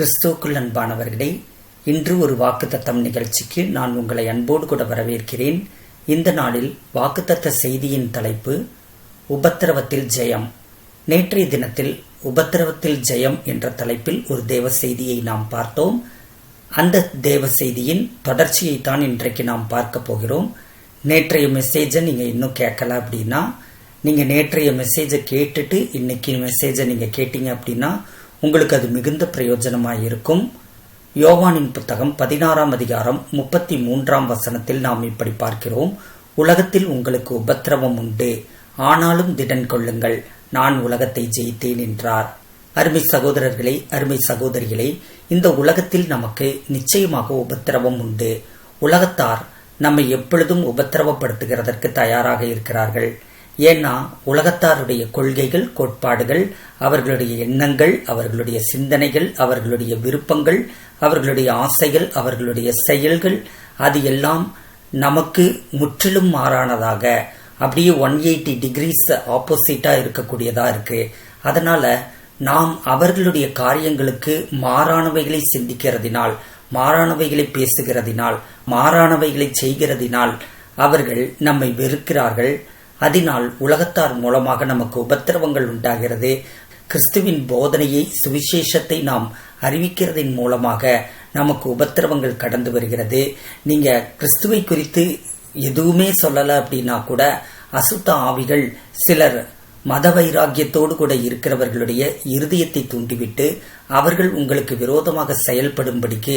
கிறிஸ்துவுக்குள் அன்பானவர்களே, இன்று ஒரு வாக்குத்தத்தம் நிகழ்ச்சிக்கு நான் உங்களை அன்போடு கூட வரவேற்கிறேன். இந்த நாளில் வாக்குத்தத்த செய்தியின் தலைப்பு உபத்திரவத்தில் ஜெயம். நேற்றைய தினத்தில் உபத்திரவத்தில் ஜெயம் என்ற தலைப்பில் ஒரு தேவ செய்தியை நாம் பார்த்தோம். அந்த தேவ செய்தியின் தொடர்ச்சியைத்தான் இன்றைக்கு நாம் பார்க்க போகிறோம். நேற்றைய மெசேஜை நீங்க இன்னும் கேட்கல அப்படின்னா, நீங்க நேற்றைய மெசேஜை கேட்டுட்டு இன்னைக்கு மெசேஜை நீங்க கேட்டீங்க அப்படின்னா உங்களுக்கு அது மிகுந்த பிரயோஜனமாய் இருக்கும். யோவானின் புத்தகம் 16ஆம் அதிகாரம் 33ஆம் வசனத்தில் நாம் இப்படி பார்க்கிறோம். உலகத்தில் உங்களுக்கு உபத்திரவம் உண்டு, ஆனாலும் திடன் கொள்ளுங்கள், நான் உலகத்தை ஜெயித்தேன் என்றார். அருமை சகோதரர்களே, அருமை சகோதரிகளே, இந்த உலகத்தில் நமக்கு நிச்சயமாக உபத்திரவம் உண்டு. உலகத்தார் நம்மை எப்பொழுதும் உபத்திரவப்படுத்துகிறதற்கு தயாராக இருக்கிறார்கள். ஏன்னா உலகத்தாருடைய கொள்கைகள், கோட்பாடுகள், அவர்களுடைய எண்ணங்கள், அவர்களுடைய சிந்தனைகள், அவர்களுடைய விருப்பங்கள், அவர்களுடைய ஆசைகள், அவர்களுடைய செயல்கள், அது எல்லாம் நமக்கு முற்றிலும் மாறானதாக, அப்படியே 180 டிகிரிஸ் ஆப்போசிட்டா இருக்கக்கூடியதா இருக்கு. அதனால நாம் அவர்களுடைய காரியங்களுக்கு மாறானவைகளை சிந்திக்கிறதினால், மாறானவைகளை பேசுகிறதினால், மாறானவைகளை செய்கிறதினால் அவர்கள் நம்மை வெறுக்கிறார்கள். அதனால் உலகத்தார் மூலமாக நமக்கு உபத்திரவங்கள் உண்டாகிறது. கிறிஸ்துவின் போதனையை, சுவிசேஷத்தை நாம் அறிவிக்கிறதின் மூலமாக நமக்கு உபத்திரவங்கள் கடந்து வருகிறது. நீங்க கிறிஸ்துவை குறித்து எதுவுமே சொல்லல அப்படின்னா கூட அசுத்த ஆவிகள் சிலர் மத வைராக்கியத்தோடு கூட இருக்கிறவர்களுடைய இருதயத்தை தூண்டிவிட்டு அவர்கள் உங்களுக்கு விரோதமாக செயல்படும்படிக்கு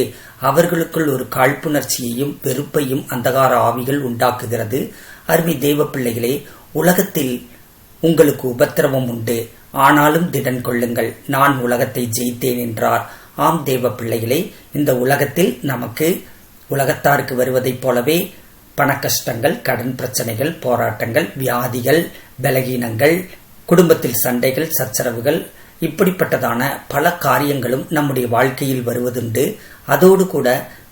அவர்களுக்குள் ஒரு காழ்ப்புணர்ச்சியையும் வெறுப்பையும் அந்தகார ஆவிகள் உண்டாக்குகிறது. அருமை தேவ பிள்ளைகளே, உலகத்தில் உங்களுக்கு உபத்திரவம் உண்டு, ஆனாலும் திடன் கொள்ளுங்கள், நான் உலகத்தை ஜெயித்தேன் என்றார். ஆம் தேவ பிள்ளைகளே, இந்த உலகத்தில் நமக்கு உலகத்தாருக்கு வருவதைப் போலவே பண கஷ்டங்கள், கடன் பிரச்சனைகள், போராட்டங்கள், வியாதிகள், பலகீனங்கள், குடும்பத்தில் சண்டைகள், சச்சரவுகள், இப்படிப்பட்டதான பல காரியங்களும் நம்முடைய வாழ்க்கையில் வருவதுண்டு. அதோடு கூட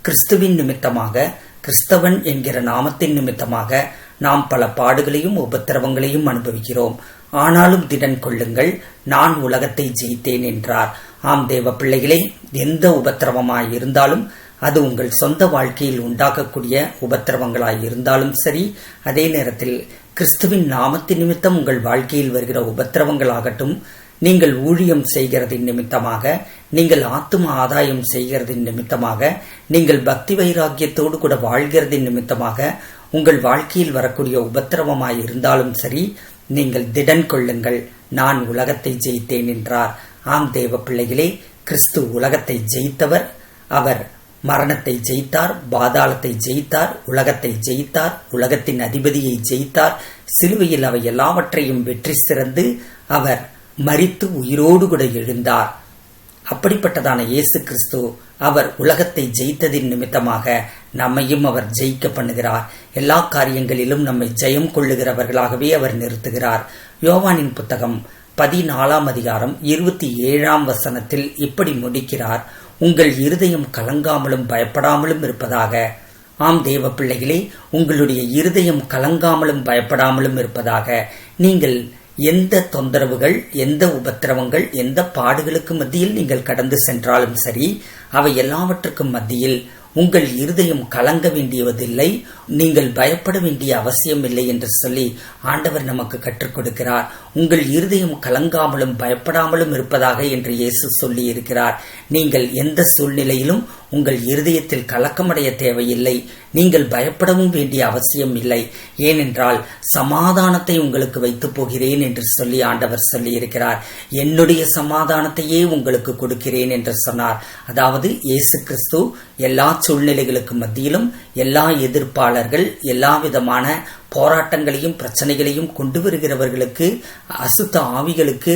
கிறிஸ்துவின் நிமித்தமாக, கிறிஸ்தவன் என்கிற நாமத்தின் நிமித்தமாக நாம் பல பாடுகளையும் உபத்திரவங்களையும் அனுபவிக்கிறோம். ஆனாலும் திடன் கொள்ளுங்கள், நான் உலகத்தை ஜெயித்தேன் என்றார். ஆம் தேவ பிள்ளைகளே, எந்த உபத்திரவமாய் இருந்தாலும், அது உங்கள் சொந்த வாழ்க்கையில் உண்டாக்கக்கூடிய உபத்திரவங்களாய் இருந்தாலும் சரி, அதே நேரத்தில் கிறிஸ்துவின் நாமத்தின் நிமித்தம் உங்கள் வாழ்க்கையில் வருகிற உபத்திரவங்களாகட்டும், நீங்கள் ஊழியம் செய்கிறதின் நிமித்தமாக, நீங்கள் ஆத்தும ஆதாயம் செய்கிறதின் நிமித்தமாக, நீங்கள் பக்தி வைராக்கியத்தோடு கூட வாழ்கிறதின் நிமித்தமாக உங்கள் வாழ்க்கையில் வரக்கூடிய உபத்திரவமாய் இருந்தாலும் சரி, நீங்கள் திடன் கொள்ளுங்கள், நான் உலகத்தை ஜெயித்தேன் என்றார். ஆம் தேவ பிள்ளைகளே, கிறிஸ்து உலகத்தை ஜெயித்தவர். அவர் மரணத்தை ஜெயித்தார், பாதாளத்தை ஜெயித்தார், உலகத்தை ஜெயித்தார், உலகத்தின் அதிபதியை ஜெயித்தார். சிலுவையில் அவை எல்லாவற்றையும் வெற்றி சிறந்து அவர் மரித்து உயிரோடு கூட எழுந்தார். அப்படிப்பட்டதான இயேசு கிறிஸ்து அவர் உலகத்தை ஜெயித்ததின் நிமித்தமாக நம்மையும் அவர் ஜெயிக்க பண்ணுகிறார். எல்லா காரியங்களிலும் நம்மை ஜெயம் கொள்ளுகிறவர்களாகவே அவர் நிறுத்துகிறார். யோவானின் புத்தகம் 14ஆம் அதிகாரம் 27ஆம் வசனத்தில் இப்படி முடிக்கிறார். உங்கள் இருதயம் கலங்காமலும் பயப்படாமலும் இருப்பதாக. ஆம் தேவ பிள்ளைகளே, உங்களுடைய இருதயம் கலங்காமலும் பயப்படாமலும் இருப்பதாக. நீங்கள் எந்த தொந்தரவுகள், எந்த உபத்திரவங்கள், எந்த பாடுகளுக்கு மத்தியில் நீங்கள் கடந்து சென்றாலும் சரி, அவை எல்லாவற்றுக்கும் மத்தியில் உங்கள் இருதயம் கலங்க வேண்டியதில்லை, நீங்கள் பயப்பட வேண்டிய அவசியம் இல்லை என்று சொல்லி ஆண்டவர் நமக்கு கற்றுக் கொடுக்கிறார். உங்கள் இருதயம் கலங்காமலும் பயப்படாமலும் இருப்பதாக என்று இயேசு சொல்லி இருக்கிறார். நீங்கள் எந்த சூழ்நிலையிலும் உங்கள் இருதயத்தில் கலக்கமடைய தேவையில்லை, நீங்கள் பயப்படவும் வேண்டிய அவசியம் இல்லை. ஏனென்றால் சமாதானத்தை உங்களுக்கு வைத்து போகிறேன் என்று சொல்லி ஆண்டவர் சொல்லி இருக்கிறார். என்னுடைய சமாதானத்தையே உங்களுக்கு கொடுக்கிறேன் என்று சொன்னார். அதாவது இயேசு கிறிஸ்து எல்லா சூழ்நிலைகளுக்கு மத்தியிலும் எல்லா எதிர்ப்பாளர்கள், எல்லா விதமான போராட்டங்களையும் பிரச்சனைகளையும் கொண்டு வருகிறவர்களுக்கு, அசுத்த ஆவிகளுக்கு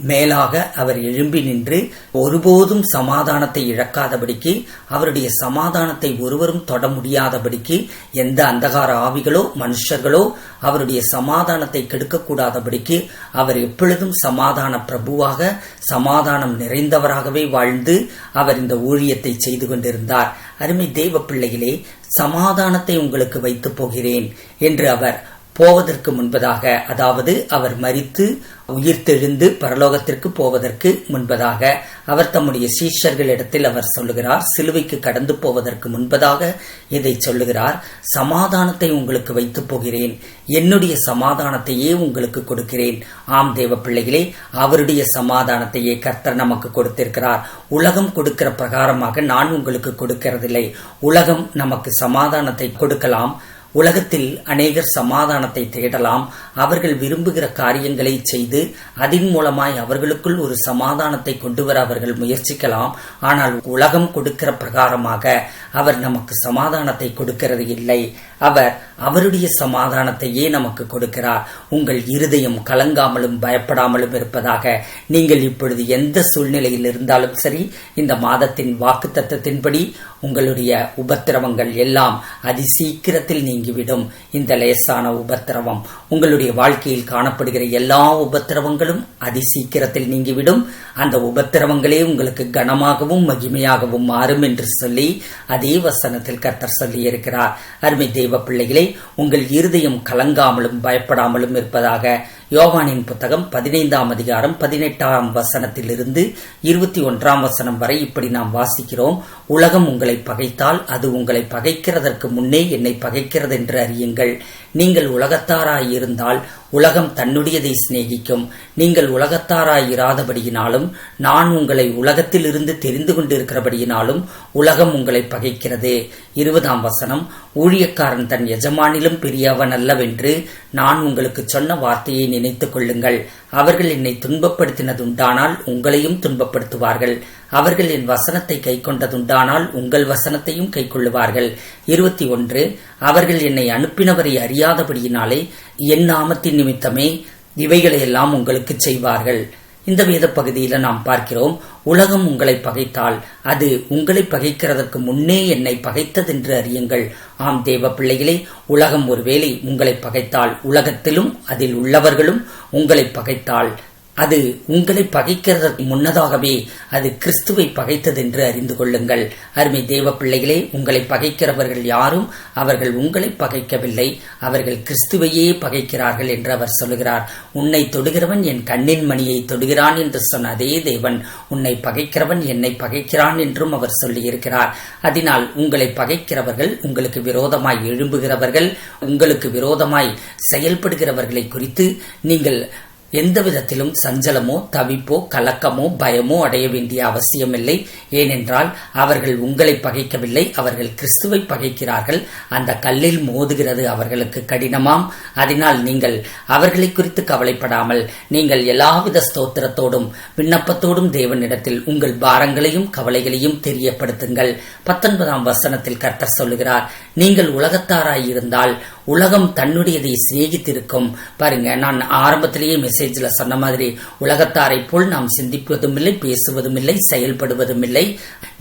மேலாக அவர் எழும்பி நின்று ஒருபோதும் சமாதானத்தை இழக்காதபடிக்கு, அவருடைய சமாதானத்தை ஒருவரும் தொட முடியாதபடிக்கு, எந்த அந்தகார ஆவிகளோ மனுஷர்களோ அவருடைய சமாதானத்தை கெடுக்கக்கூடாதபடிக்கு அவர் எப்பொழுதும் சமாதான பிரபுவாக, சமாதானம் நிறைந்தவராகவே வாழ்ந்து அவர் இந்த ஊழியத்தை செய்து கொண்டிருந்தார். அருமை தேவ பிள்ளைகளே, சமாதானத்தை உங்களுக்கு வைத்து போகிறேன் என்று அவர் போவதற்கு முன்பதாக, அதாவது அவர் மரித்து உயிர்த்தெழுந்து பரலோகத்திற்கு போவதற்கு முன்பதாக அவர் தம்முடைய சீஷர்களிடத்தில் அவர் சொல்லுகிறார். சிலுவைக்கு கடந்து போவதற்கு முன்பதாக இதை சொல்லுகிறார். சமாதானத்தை உங்களுக்கு வைத்து போகிறேன், என்னுடைய சமாதானத்தையே உங்களுக்கு கொடுக்கிறேன். ஆம் தேவ பிள்ளைகளே, அவருடைய சமாதானத்தையே கர்த்தர் நமக்கு கொடுத்திருக்கிறார். உலகம் கொடுக்கிற பிரகாரமாக நான் உங்களுக்கு கொடுக்கிறதில்லை. உலகம் நமக்கு சமாதானத்தை கொடுக்கலாம். உலகத்தில் அநேகர் சமாதானத்தை தேடலாம். அவர்கள் விரும்புகிற காரியங்களை செய்து அதன் மூலமாய் அவர்களுக்குள் ஒரு சமாதானத்தை கொண்டு வர அவர்கள் முயற்சிக்கலாம். ஆனால் உலகம் கொடுக்கிற பிரகாரமாக அவர் நமக்கு சமாதானத்தை கொடுக்கிறது இல்லை. அவர் அவருடைய சமாதானத்தையே நமக்கு கொடுக்கிறார். உங்கள் இருதயம் கலங்காமலும் பயப்படாமலும் இருப்பதாக. நீங்கள் இப்பொழுது எந்த சூழ்நிலையில் இருந்தாலும் சரி, இந்த மாதத்தின் வாக்குத்தத்தத்தின்படி உங்களுடைய உபத்திரவங்கள் எல்லாம் அதிசீக்கிரத்தில் நீங்கிவிடும். இந்த லேசான உபத்திரவம், உங்களுடைய வாழ்க்கையில் காணப்படுகிற எல்லா உபத்திரவங்களும் அதிசீக்கிரத்தில் நீங்கிவிடும். அந்த உபத்திரவங்களே உங்களுக்கு கனமாகவும் மகிமையாகவும் மாறும் என்று சொல்லி அதே வசனத்தில் கர்த்தர் சொல்லி இருக்கிறார். அருமை தெய்வ பிள்ளைகளே, உங்கள் இருதயம் கலங்காமலும் பயப்படாமலும் இருப்பதாக. யோவானின் புத்தகம் 15ஆம் அதிகாரம் 18ஆம் வசனத்திலிருந்து 21ஆம் வசனம் வரை இப்படி நாம் வாசிக்கிறோம். உலகம் உங்களை பகைத்தால் அது உங்களை பகைக்கிறதற்கு முன்னே என்னை பகைக்கிறது என்று அறியுங்கள். நீங்கள் உலகத்தாராயிருந்தால் உலகம் தன்னுடையதை சிநேகிக்கும். நீங்கள் உலகத்தாராயிராதபடியினாலும் நான் உங்களை உலகத்தில் இருந்து தெரிந்து கொண்டிருக்கிறபடியினாலும் உலகம் உங்களை பகைக்கிறது. 20ஆம் வசனம், ஊழியக்காரன் தன் எஜமானிலும் பெரியவன் அல்லவென்று நான் உங்களுக்கு சொன்ன வார்த்தையை நினைத்துக் கொள்ளுங்கள். அவர்கள் என்னை துன்பப்படுத்தினதுண்டானால் உங்களையும் துன்பப்படுத்துவார்கள். அவர்கள் என் வசனத்தை கை கொண்டதுண்டானால் உங்கள் வசனத்தையும் கை கொள்ளுவார்கள். 21, அவர்கள் என்னை அனுப்பினவரை அறியாதபடியினாலே என் நாமத்தின் நிமித்தமே இவைகளையெல்லாம் உங்களுக்கு செய்வார்கள். இந்த வேத பகுதியில நாம் பார்க்கிறோம், உலகம் உங்களை பகைத்தால் அது உங்களை பகைக்கிறதற்கு முன்னே என்னை பகைத்ததென்று அறியுங்கள். ஆம் தேவ பிள்ளைகளே, உலகம் ஒருவேளை உங்களை பகைத்தால், உலகத்திலும் அதில் உள்ளவர்களும் உங்களை பகைத்தால் அது உங்களை பகைக்கிறதற்கு முன்னதாகவே அது கிறிஸ்துவை பகைத்ததென்று அறிந்து கொள்ளுங்கள். அருமை தேவ பிள்ளைகளே, உங்களை பகைக்கிறவர்கள் யாரும் அவர்கள் உங்களை பகைக்கவில்லை, அவர்கள் கிறிஸ்துவையே பகைக்கிறார்கள் என்று அவர் சொல்லுகிறார். உன்னை தொடுகிறவன் என் கண்ணின் மணியை தொடுகிறான் என்று சொன்ன அதே தேவன் உன்னை பகைக்கிறவன் என்னை பகைக்கிறான் என்றும் அவர் சொல்லியிருக்கிறார். அதனால் உங்களை பகைக்கிறவர்கள், உங்களுக்கு விரோதமாய் எழும்புகிறவர்கள், உங்களுக்கு விரோதமாய் செயல்படுகிறவர்களை குறித்து நீங்கள் எந்த விதத்திலும் சஞ்சலமோ தவிப்போ கலக்கமோ பயமோ அடைய வேண்டிய அவசியமில்லை. ஏனென்றால் அவர்கள் உங்களை பகைக்கவில்லை, அவர்கள் கிறிஸ்துவை பகைக்கிறார்கள். அந்த கல்லில் மோதுகிறது அவர்களுக்கு கடினமாம். அதனால் நீங்கள் அவர்களை குறித்து கவலைப்படாமல் நீங்கள் எல்லாவித ஸ்தோத்திரத்தோடும் விண்ணப்பத்தோடும் தேவனிடத்தில் உங்கள் பாரங்களையும் கவலைகளையும் தெரியப்படுத்துங்கள். 19ஆம் வசனத்தில் கர்த்தர் சொல்லுகிறார், நீங்கள் உலகத்தாராயிருந்தால் உலகம் தன்னுடையதை சிநேகித்திருக்கும். பாருங்க, நான் ஆரம்பத்திலேயே மெசேஜ்ல சொன்ன மாதிரி உலகத்தாரை போல் நாம் சிந்திப்பதும் இல்லை, பேசுவதும் இல்லை, செயல்படுவதும் இல்லை.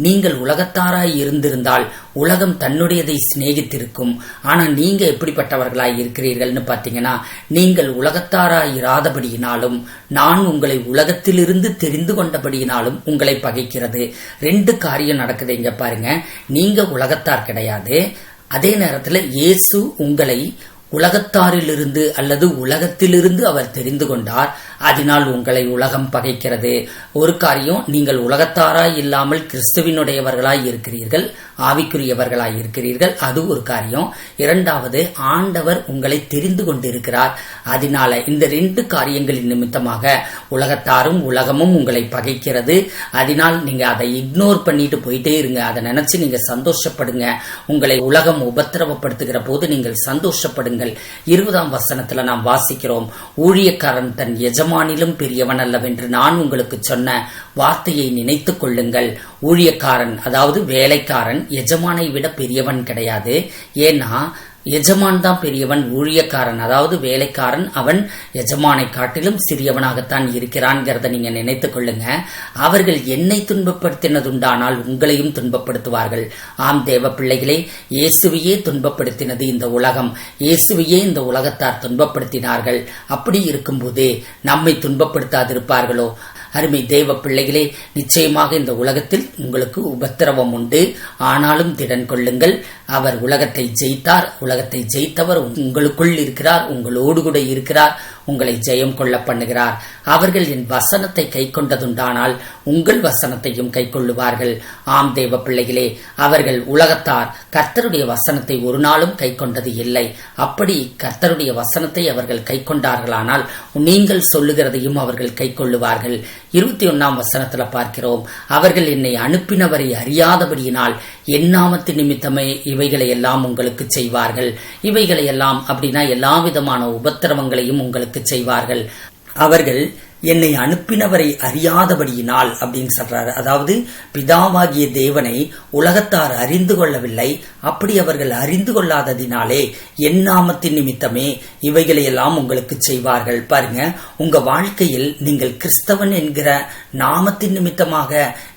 நீங்கள் உலகத்தாராய் இருந்திருந்தால் உலகம் தன்னுடையதை சிநேகித்திருக்கும். ஆனா நீங்க எப்படிப்பட்டவர்களாய் இருக்கிறீர்கள்னு பாத்தீங்கன்னா, நீங்கள் உலகத்தாராய் இராதபடியினாலும் நான் உங்களை உலகத்திலிருந்து தெரிந்து கொண்டபடியினாலும் உங்களை பகைக்கிறது. 2 காரியம் நடக்குது இங்க பாருங்க. நீங்க உலகத்தார் கிடையாது, அதே நேரத்தில் இயேசு உங்களை உலகத்தாரிலிருந்து அல்லது உலகத்திலிருந்து அவர் தெரிந்து கொண்டார். அதனால் உங்களை உலகம் பகைக்கிறது. ஒரு காரியம், நீங்கள் உலகத்தாராய் இல்லாமல் கிறிஸ்துவினுடையவர்களாய் இருக்கிறீர்கள், ஆவிக்குரியவர்களாய் இருக்கிறீர்கள், அது ஒரு காரியம். 2வது, ஆண்டவர் உங்களை தெரிந்து கொண்டிருக்கிறார். அதனால இந்த 2 காரியங்களின் நிமித்தமாக உலகத்தாரும் உலகமும் உங்களை பகைக்கிறது. அதனால் நீங்க அதை இக்னோர் பண்ணிட்டு போயிட்டே இருங்க. அதை நினைச்சு நீங்க சந்தோஷப்படுங்க. உங்களை உலகம் உபத்திரவப்படுத்துகிற போது நீங்கள் சந்தோஷப்படுங்க. 20ஆம் வசனத்துல நாம் வாசிக்கிறோம், ஊழியக்காரன் தன் எஜமானிலும் பெரியவன் அல்லவென்று நான் உங்களுக்கு சொன்ன வார்த்தையை நினைத்துக் கொள்ளுங்கள். ஊழியக்காரன் அதாவது வேலைக்காரன் எஜமானை விட பெரியவன் கிடையாது. ஏன்னா எஜமான் தான் பெரியவன், ஊழியக்காரன் அதாவது வேலைக்காரன் அவன் எஜமானை காட்டிலும் சிறியவனாகத்தான் இருக்கிறான்ங்கிறத நீங்க நினைத்துக் கொள்ளுங்க. அவர்கள் என்னை துன்பப்படுத்தினதுண்டானால் உங்களையும் துன்பப்படுத்துவார்கள். ஆம் தேவ பிள்ளைகளே, இயேசுவையே துன்பப்படுத்தினது இந்த உலகம், இயேசுவையே இந்த உலகத்தார் துன்பப்படுத்தினார்கள். அப்படி இருக்கும்போதே நம்மை துன்பப்படுத்தாதிருப்பார்களோ? அருமை தேவ பிள்ளைகளே, நிச்சயமாக இந்த உலகத்தில் உங்களுக்கு உபத்திரவம் உண்டு. ஆனாலும் திடன் கொள்ளுங்கள். அவர் உலகத்தை ஜெயித்தார். உலகத்தை ஜெயித்தவர் உங்களுக்குள் இருக்கிறார், உங்களோடு கூட இருக்கிறார், உங்களை ஜெயம் கொள்ள பண்ணுகிறார். அவர்கள் என் வசனத்தை கை கொண்டதுண்டானால் உங்கள் வசனத்தையும் கை கொள்ளுவார்கள். ஆம் தேவ பிள்ளைகளே, அவர்கள் உலகத்தார் கர்த்தருடைய வசனத்தை ஒரு நாளும் கை கொண்டது இல்லை. அப்படி கர்த்தருடைய வசனத்தை அவர்கள் கை கொண்டார்களானால் நீங்கள் சொல்லுகிறதையும் அவர்கள் கை கொள்ளுவார்கள். 21ஆம் வசனத்துல பார்க்கிறோம், அவர்கள் என்னை அனுப்பினவரை அறியாதபடியினால் என் நாமத்தின் நிமித்தமே இவைகளை எல்லாம் உங்களுக்கு செய்வார்கள். இவைகளை எல்லாம் அப்படின்னா எல்லா விதமான உபத்திரவங்களையும் உங்களுக்கு செய்வார்கள். அவர்கள் என்னை அனுப்பினவரை அறியாதபடியினால் அப்படின்னு சொல்றாரு. அதாவது பிதாவாகிய தேவனை உலகத்தார் அறிந்து கொள்ளவில்லை. அப்படி அவர்கள் அறிந்து கொள்ளாததினாலே என் நாமத்தின் நிமித்தமே இவைகளை எல்லாம் உங்களுக்கு செய்வார்கள். பாருங்க, உங்க வாழ்க்கையில் நீங்கள் கிறிஸ்தவன் என்கிற நாமத்தின் நிமித்தமாக,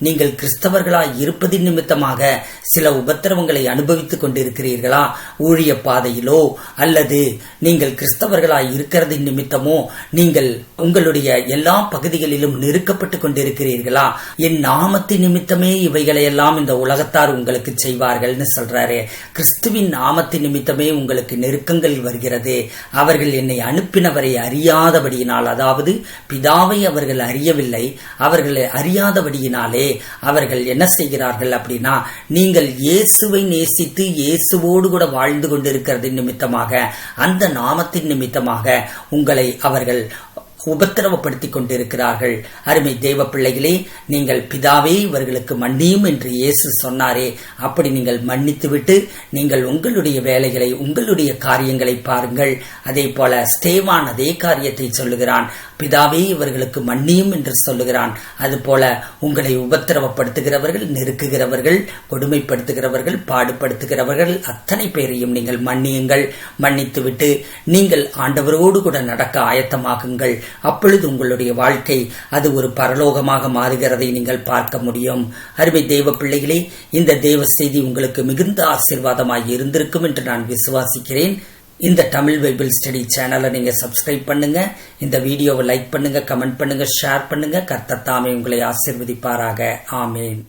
நீங்கள் கிறிஸ்தவர்களாய் இருப்பதின் நிமித்தமாக சில உபத்திரவங்களை அனுபவித்துக் கொண்டிருக்கிறீர்களா? ஊழிய பாதையிலோ அல்லது நீங்கள் கிறிஸ்தவர்களாய் இருக்கிறதின் நிமித்தமோ நீங்கள் உங்களுடைய எல்லா பகுதிகளிலும் நெருக்கப்பட்டுக் கொண்டிருக்கிறீர்களா? என் நாமத்தின் நிமித்தமே இவைகளை எல்லாம் இந்த உலகத்தார் உங்களுக்கு செய்வார்கள்னு சொல்றாரு. கிறிஸ்துவின் நாமத்தின் நிமித்தமே உங்களுக்கு நெருக்கங்கள் வருகிறது. அவர்கள் என்னை அனுப்பினவரை அறியாதபடியினால், அதாவது பிதாவை அவர்கள் அறியவில்லை, அவர்களை அறியாதபடியினாலே அவர்கள் என்ன செய்கிறார்கள் அப்படின்னா, நீங்கள் இயேசுவை நேசித்து இயேசுவோடு கூட வாழ்ந்து கொண்டிருக்கிறது நிமித்தமாக, அந்த நாமத்தின் நிமித்தமாக உங்களை அவர்கள் உபத்திரவப்படுத்திக் கொண்டிருக்கிறார்கள். அருமை தேவ பிள்ளைகளே, நீங்கள் பிதாவே இவர்களுக்கு மன்னியும் என்று இயேசு சொன்னாரே, அப்படி நீங்கள் மன்னித்துவிட்டு நீங்கள் உங்களுடைய வேலைகளை, உங்களுடைய காரியங்களை பாருங்கள். அதே போல ஸ்தேவான் அதே காரியத்தை சொல்லுகிறான். பிதாவே இவர்களுக்கு மன்னியும் என்று சொல்லுகிறான். அதுபோல உங்களை உபத்திரவப்படுத்துகிறவர்கள், நெருக்குகிறவர்கள், கொடுமைப்படுத்துகிறவர்கள், பாடுபடுத்துகிறவர்கள் அத்தனை பேரையும் நீங்கள் மன்னியுங்கள். மன்னித்துவிட்டு நீங்கள் ஆண்டவரோடு கூட நடக்க ஆயத்தமாகுங்கள். அப்பொழுது உங்களுடைய வாழ்க்கை அது ஒரு பரலோகமாக மாறுகிறதை நீங்கள் பார்க்க முடியும். அருமை தேவ பிள்ளைகளே, இந்த தேவ செய்தி உங்களுக்கு மிகுந்த ஆசீர்வாதமாய் இருந்திருக்கும் என்று நான் விசுவாசிக்கிறேன். இந்த தமிழ் பைபிள் ஸ்டடி சேனலை நீங்க சப்ஸ்கிரைப் பண்ணுங்க, இந்த வீடியோவை லைக் பண்ணுங்க, கமெண்ட் பண்ணுங்க, ஷேர் பண்ணுங்க. கர்த்தர் தாமே உங்களை ஆசீர்வதிப்பாராக. ஆமேன்.